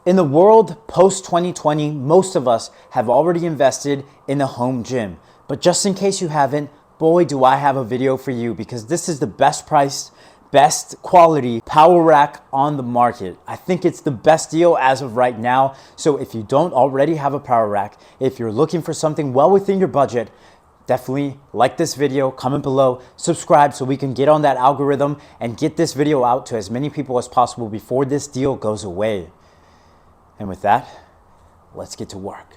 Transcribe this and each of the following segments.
In the world post 2020, most of us have already invested in a home gym. But just in case you haven't, boy, do I have a video for you, because this is the best priced, best quality power rack on the market. I think it's the best deal as of right now. So if you don't already have a power rack, if you're looking for something well within your budget, definitely like this video, comment below, subscribe so we can get on that algorithm and get this video out to as many people as possible before this deal goes away. And with that, let's get to work.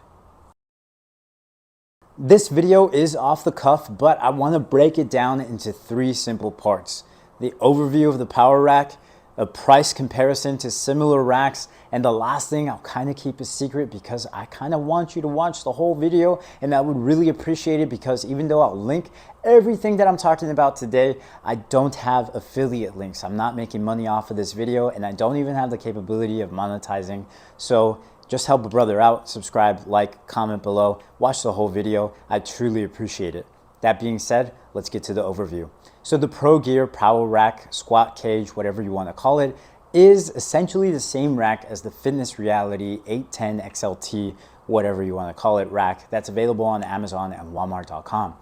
This video is off the cuff, but I want to break it down into three simple parts: the overview of the power rack, a price comparison to similar racks, and the last thing, I'll kind of keep a secret because I kind of want you to watch the whole video, and I would really appreciate it, because even though I'll link everything that I'm talking about today, I don't have affiliate links. I'm not making money off of this video, and I don't even have the capability of monetizing. So just help a brother out, subscribe, like, comment below, watch the whole video. I truly appreciate it. That being said, let's get to the overview. So the Pro Gear Power Rack, Squat Cage, whatever you want to call it, is essentially the same rack as the Fitness Reality 810 XLT, whatever you want to call it, rack that's available on Amazon and Walmart.com.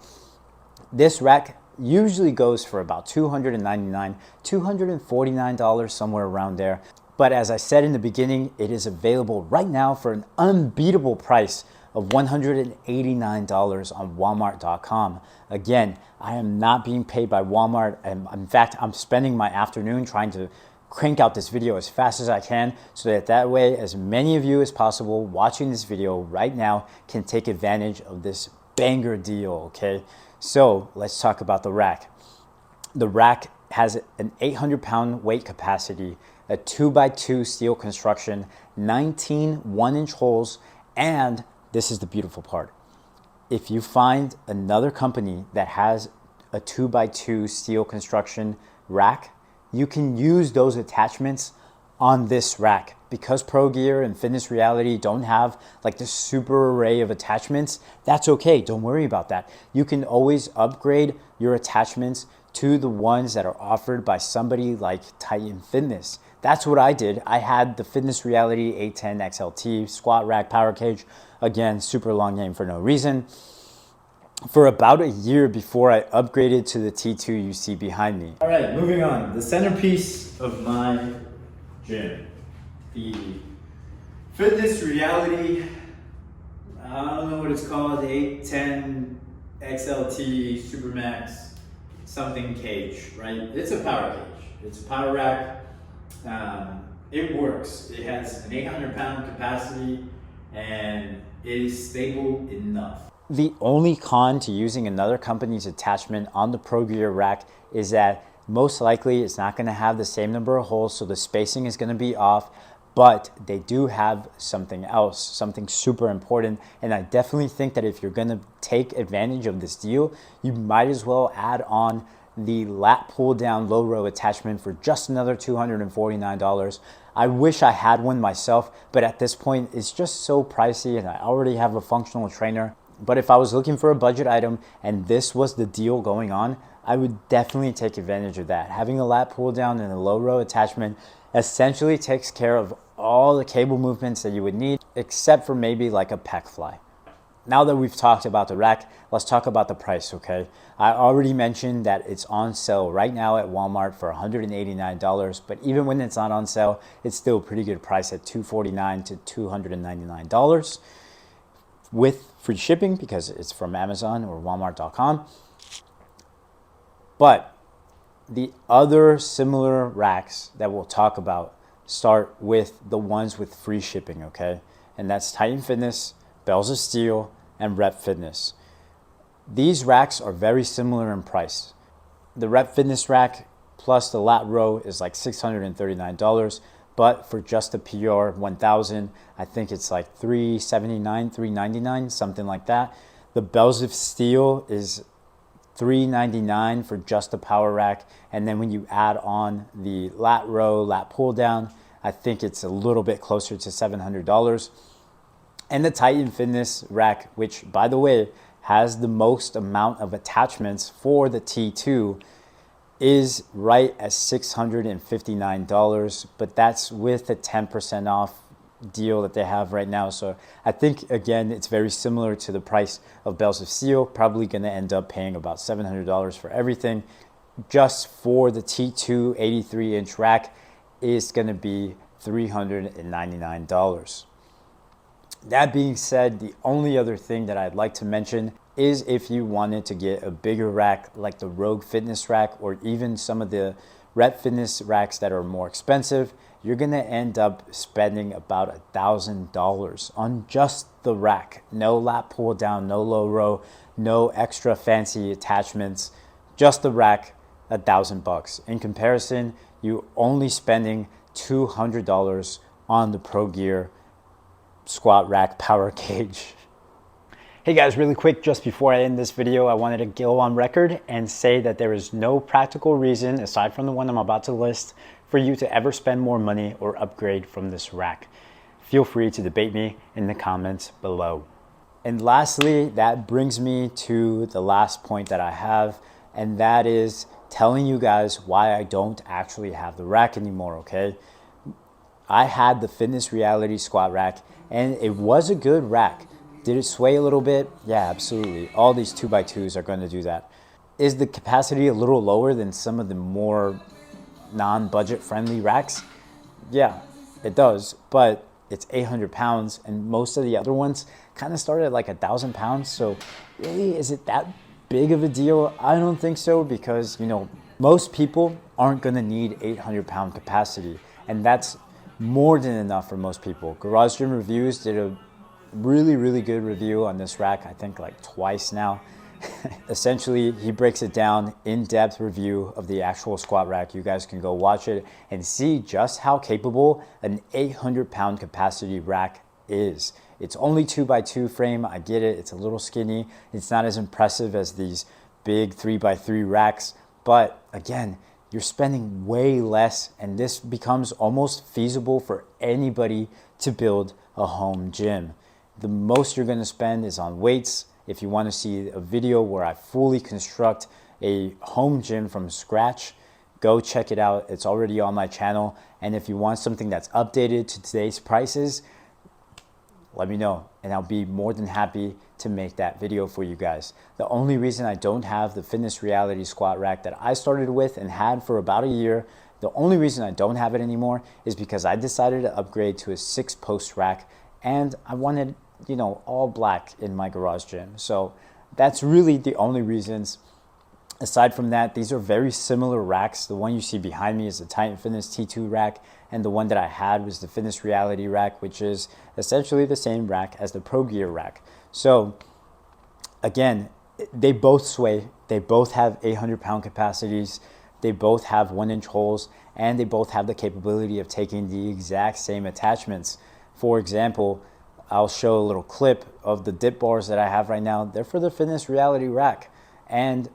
This rack usually goes for about $299, $249, somewhere around there. But as I said in the beginning, it is available right now for an unbeatable price of $189 on Walmart.com. Again, I am not being paid by Walmart. In fact, I'm spending my afternoon trying to crank out this video as fast as I can, so that way as many of you as possible watching this video right now can take advantage of this banger deal, okay? So let's talk about the rack. The rack has an 800-pound weight capacity, a 2x2 steel construction, 19 1-inch holes, and this is the beautiful part. If you find another company that has a 2x2 steel construction rack, you can use those attachments on this rack. Because Pro Gear and Fitness Reality don't have like this super array of attachments, that's okay. Don't worry about that. You can always upgrade your attachments to the ones that are offered by somebody like Titan Fitness. That's what I did. I had the Fitness Reality 810 XLT squat rack power cage. Again, super long name for no reason. For about a year before I upgraded to the T2 you see behind me. All right, moving on. The centerpiece of my gym, the Fitness Reality, I don't know what it's called, the 810 XLT Supermax something cage, right? It's a power cage. It's a power rack. It works. It has an 800-pound capacity and it is stable enough. The only con to using another company's attachment on the Pro Gear rack is that most likely it's not going to have the same number of holes, so the spacing is going to be off. But they do have something else, something super important. And I definitely think that if you're going to take advantage of this deal, you might as well add on the lat pull down low row attachment for just another $249. I wish I had one myself, but at this point it's just so pricey and I already have a functional trainer. But if I was looking for a budget item and this was the deal going on, I would definitely take advantage of that. Having a lat pull down and a low row attachment essentially takes care of all the cable movements that you would need, except for maybe like a pec fly. Now that we've talked about the rack, let's talk about the price, okay? I already mentioned that it's on sale right now at Walmart for $189, but even when it's not on sale, it's still a pretty good price at $249 to $299 with free shipping because it's from Amazon or Walmart.com. But the other similar racks that we'll talk about start with the ones with free shipping, okay? And that's Titan Fitness, Bells of Steel, and Rep Fitness. These racks are very similar in price. The Rep Fitness rack plus the lat row is like $639, but for just the PR 1000, I think it's like $379, $399, something like that. The Bells of Steel is $399 for just the power rack, and then when you add on the lat row, lat pull down, I think it's a little bit closer to $700. And the Titan Fitness rack, which by the way has the most amount of attachments for the T2, is right at $659, but that's with a 10% off deal that they have right now. So I think, again, it's very similar to the price of Bells of Steel. Probably going to end up paying about $700 for everything. Just for the T2 83-inch rack is going to be $399. That being said, the only other thing that I'd like to mention is if you wanted to get a bigger rack like the Rogue Fitness rack, or even some of the Rep Fitness racks that are more expensive, you're gonna end up spending about $1,000 on just the rack. No lat pull down, no low row, no extra fancy attachments, just the rack, $1,000. In comparison, you only spending $200 on the Pro Gear squat rack power cage. Hey guys, really quick, just before I end this video, I wanted to go on record and say that there is no practical reason, aside from the one I'm about to list, for you to ever spend more money or upgrade from this rack. Feel free to debate me in the comments below. And lastly, that brings me to the last point that I have, and that is telling you guys why I don't actually have the rack anymore, okay? I had the Fitness Reality squat rack, and it was a good rack. Did it sway a little bit? Yeah, absolutely. All these 2x2s are going to do that. Is the capacity a little lower than some of the more non-budget friendly racks? Yeah, it does, but it's 800 pounds, and most of the other ones kind of started at like 1,000 pounds. So really, is it that big of a deal? I don't think so, because, you know, most people aren't going to need 800-pound capacity, and that's more than enough for most people. Garage Gym Reviews did a really good review on this rack, I think like twice now. Essentially, he breaks it down, in-depth review of the actual squat rack. You guys can go watch it and see just how capable an 800-pound capacity rack is. It's only 2x2 frame, I get it, it's a little skinny, it's not as impressive as these big 3x3 racks, but again, you're spending way less, and this becomes almost feasible for anybody to build a home gym. The most you're going to spend is on weights. If you want to see a video where I fully construct a home gym from scratch, go check it out. It's already on my channel. And if you want something that's updated to today's prices, let me know, and I'll be more than happy to make that video for you guys. The only reason I don't have the Fitness Reality squat rack that I started with and had for about a year, the only reason I don't have it anymore is because I decided to upgrade to a 6-post rack, and I wanted, you know, all black in my garage gym. So that's really the only reasons. Aside from that, these are very similar racks. The one you see behind me is the Titan Fitness T2 rack, and the one that I had was the Fitness Reality rack, which is essentially the same rack as the Pro Gear rack. So again, they both sway. They both have 800-pound capacities. They both have 1-inch holes, and they both have the capability of taking the exact same attachments. For example, I'll show a little clip of the dip bars that I have right now. They're for the Fitness Reality rack, and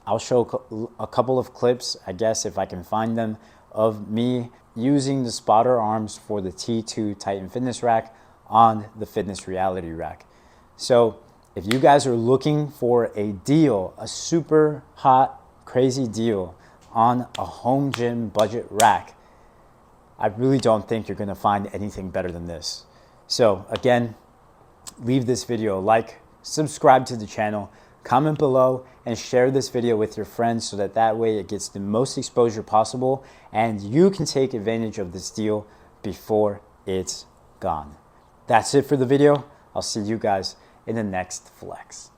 I'll show a couple of clips, I guess, if I can find them, of me using the spotter arms for the T2 Titan Fitness rack on the Fitness Reality rack. So if you guys are looking for a deal, a super hot, crazy deal on a home gym budget rack, I really don't think you're gonna find anything better than this. So again, leave this video a like, subscribe to the channel, comment below, and share this video with your friends so that way it gets the most exposure possible and you can take advantage of this deal before it's gone. That's it for the video. I'll see you guys in the next flex.